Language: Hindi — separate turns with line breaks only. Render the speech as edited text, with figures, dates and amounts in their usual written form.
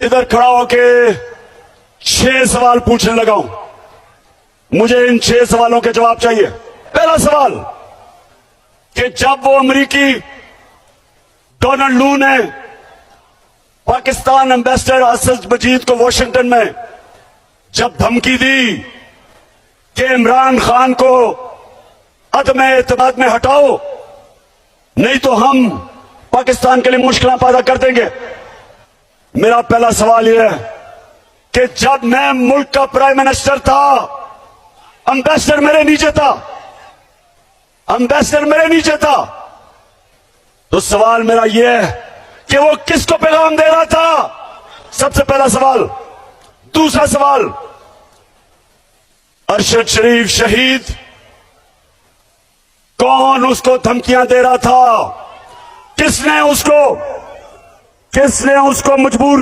इधर खड़ा होके 6 सवाल पूछने लगा हूं। मुझे इन 6 सवालों के जवाब चाहिए। पहला सवाल कि जब वो अमेरिकी डोनाल्ड लू ने पाकिस्तान एम्बेसडर असद मजीद को वॉशिंगटन में जब धमकी दी कि इमरान खान को अदम एतमाद में हटाओ नहीं तो हम पाकिस्तान के लिए मुश्किलें पैदा कर देंगे, मेरा पहला सवाल यह है कि जब मैं मुल्क का प्राइम मिनिस्टर था, एम्बेसडर मेरे नीचे था, एम्बेसडर मेरे नीचे था, तो सवाल मेरा यह है कि वो किसको पैगाम दे रहा था? सबसे पहला सवाल। दूसरा सवाल, अरशद शरीफ शहीद कौन उसको धमकियां दे रहा था? किसने उसको मजबूर किया?